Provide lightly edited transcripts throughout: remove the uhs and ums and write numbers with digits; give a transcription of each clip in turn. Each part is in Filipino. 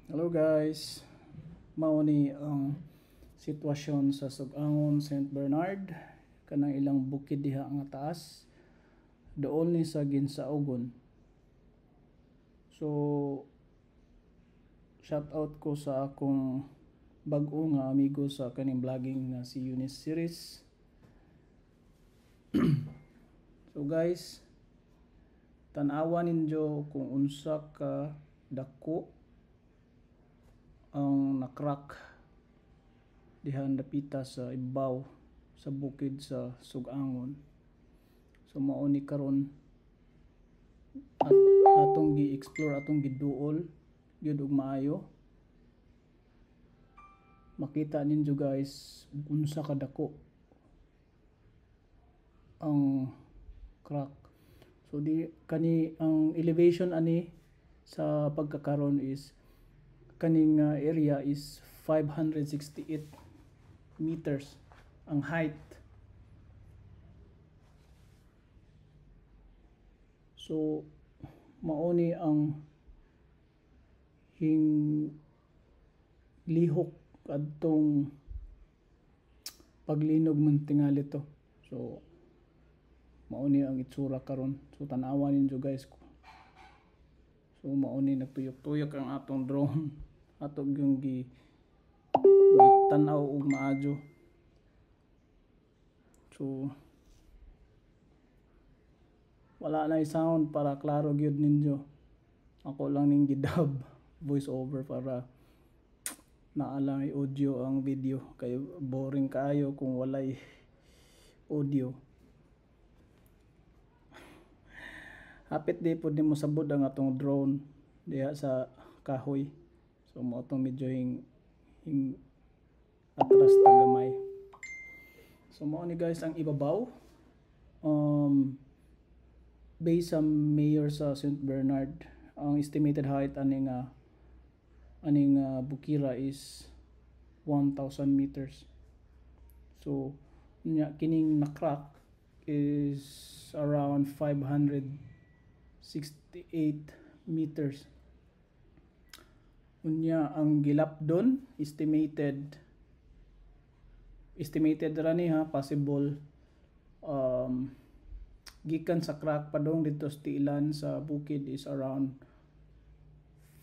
Hello guys, mao ni ang sitwasyon sa Sugangon St. Bernard kanang ilang bukid diha nga taas dool ni sa Ginsaogon. So shout out ko sa akong bag-o nga amigo sa kaning vlogging nga si Eunice Series. So guys, tan-awa ninyo kung unsa ka dako ang nakrak dihan dapita sa ibaw sa bukid sa Sugangon. So mao ni karon at atong gi-explore, atong giduol gyud og maayo. Makita ninyo guys unsa ka dako ang crack. So di kani ang elevation ani sa pagkakaron is kaning area is 568 meters ang height. So mao ni ang lihok adtong paglinog man tingali to. So mao ni ang itsura karon. So tan-awa ninyo guys. So mao ni nagtuyok-tuyok ang atong drone. Atong yung gitanaw og maadyo. So wala na sound para klaro gyud ninyo. Ako lang ning gidub voice over para naalang audio ang video kay boring kaayo kung walay audio. Hapit di po mo sabod ang atong drone diha sa kahoy. So mo atong medyo hing atras ta gamay. So mao ni guys ang ibabaw. Based sa mayor sa St. Bernard, ang estimated height aning bukira is 1,000 meters. So kining nakrak is around 568 meters. Unya ang gilap doon estimated ra ni ha, possible gikan sa crack padong dito sa tiilan sa bukid is around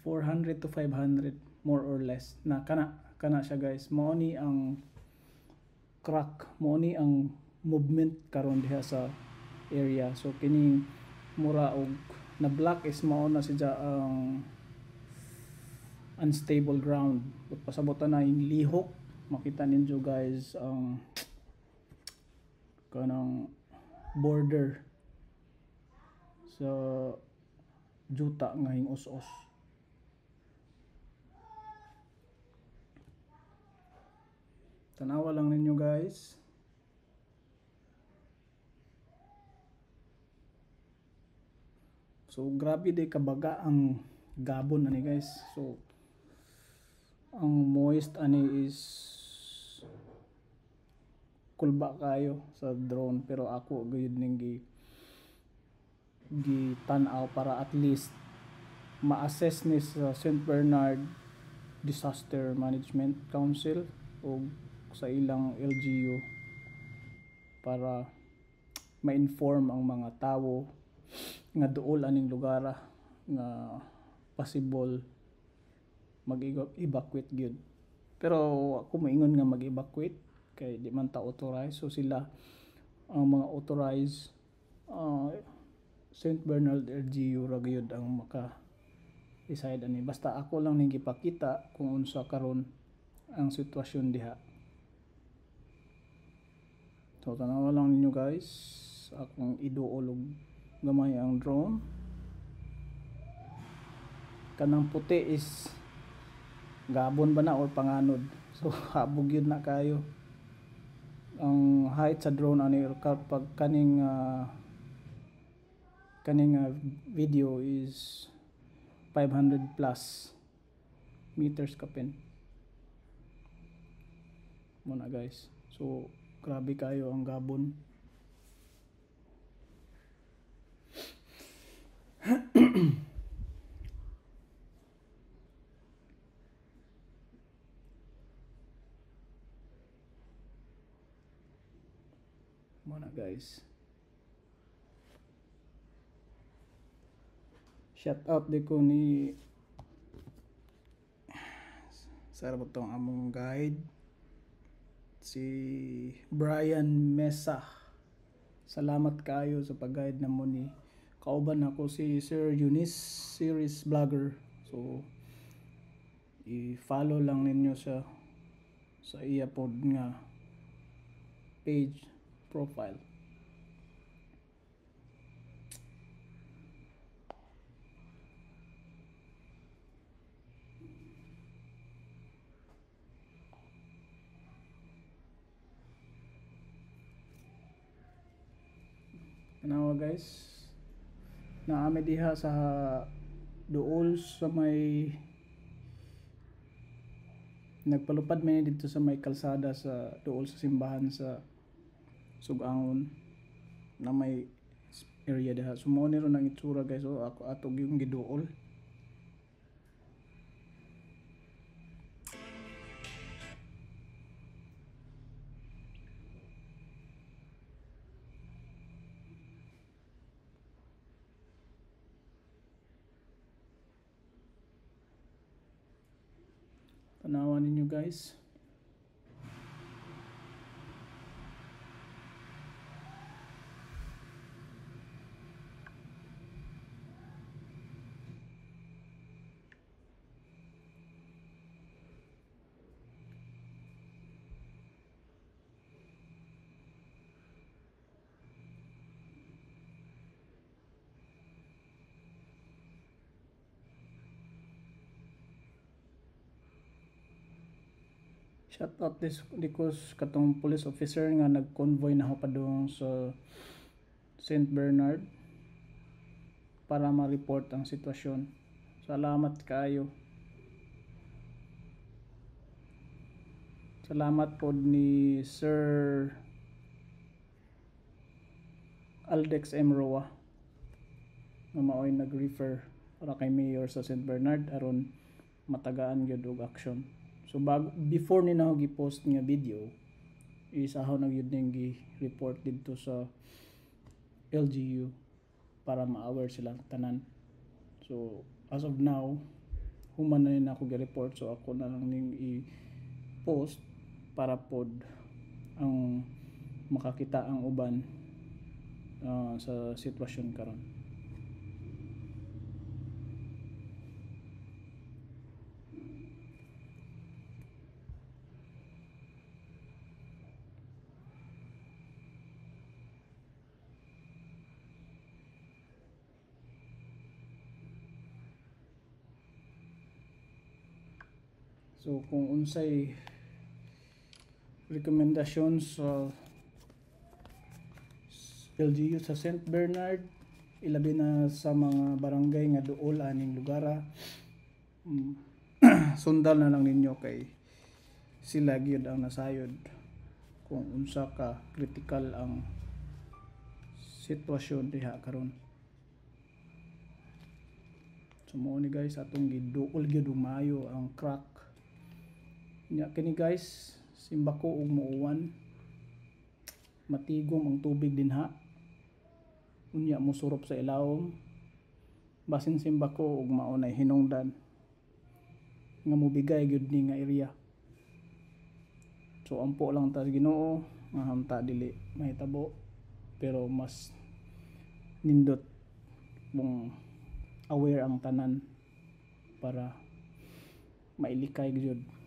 400 to 500 more or less na kana siya guys. Mao ni ang crack, mao ni ang movement karon diha sa area. So kining mura og na black is mao na siya ang unstable ground. Pasabotan na yung lihok, makita ninyo guys ang kanang border sa juta nga hingos-os. Tanawa lang ninyo guys. So grabe day kabaga ang gabon ani guys. So ang moist ani is kulba kayo sa drone, pero ako gayud ning tan-aw para at least ma-assess ni sa St. Bernard Disaster Management Council o sa ilang LGU para ma-inform ang mga tawo nga duol aning lugar nga possible mag-evacuate gyud. Pero ako maingon nga mag-evacuate kay di man ta authorized. So sila ang mga authorized St. Bernard LGU ra gyud ang maka decide ani. Basta ako lang ning gipakita kung unsa karon ang sitwasyon diha. So tanawa lang ninyo guys, akong iduol og gamay ang drone. Kanang puti is gabon ba na or panganod. So habog yun na kayo. Ang height sa drone ani pag kaning video is 500 plus meters kapin muna guys. So grabe kayo ang gabon. muna guys. Shout out di ko ni sa butong among guide si Brian Mesa. Salamat kayo sa pag-guide na mo ni kauban ako si Sir Eunice series vlogger. So i-follow lang ninyo sa iya pod nga page profile. Tanawa guys, naami diha sa duol sa may nagpalupad man dito sa may kalsada sa duol sa simbahan sa Sugangon na may area diha. Sumo ni ron ang itsura guys. So ako atog yung giduol. Tanawan ninyo guys. Shout out dikos katong police officer nga nag-convoy na pa doon sa St. Bernard para ma-report ang sitwasyon. Salamat kayo. Salamat po ni Sir Aldex M. Roa nga maoy nag-refer para kay Mayor sa St. Bernard aron matagaan gyud og action. So before ni na gi-post nga video is ahaw na gyud ning gi-report dito sa LGU para ma-aware sila tanan. So as of now human na rin ako gi-report, so ako na lang ning i-post para pod ang makakita ang uban sa sitwasyon karon. So kung unsay rekomendasyon sa LGU sa St. Bernard, ilabi na sa mga barangay nga duol aning lugar, sundal na lang ninyo kay sila gyud ang nasayod kung unsa ka critical ang sitwasyon diha karon. So mo ni guys atong giduol gyud umayo ang crack. Nya kini guys, simbako og muuwan, matigom ang tubig dinha, unya mosurop sa ilawom, basin simbako og maunay hinungdan nga mobigay gyud ni nga area. So ampo lang ta Ginoo nga hamta dili mahitabo, pero mas nindot mong aware ang tanan para mailikay gyud